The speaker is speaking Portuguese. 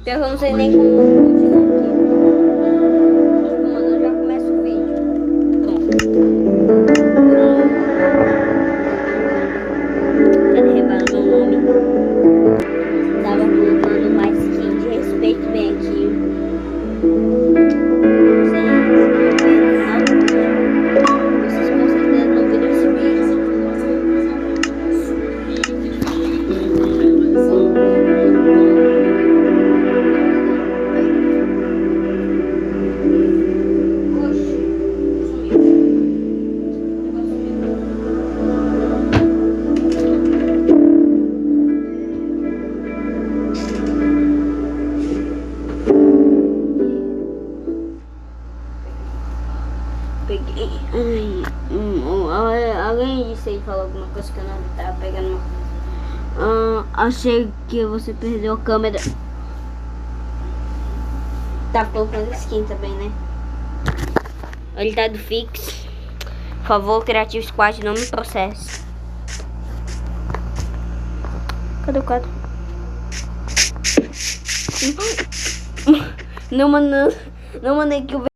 Eu não sei nem como continuar aqui. Mano, eu já começo o vídeo. Tá derrubando meu nome. Tava colocando mais skin de respeito bem aqui. Vocês com certeza não viram esse vídeo. Peguei. Alguém disse aí, falou alguma coisa que eu não tava pegando. Achei que você perdeu a câmera. Tá colocando skin também, né? Ele tá do fix. Por favor, Creative Squad, não me processe. Cadê o quadro? Não mandei que o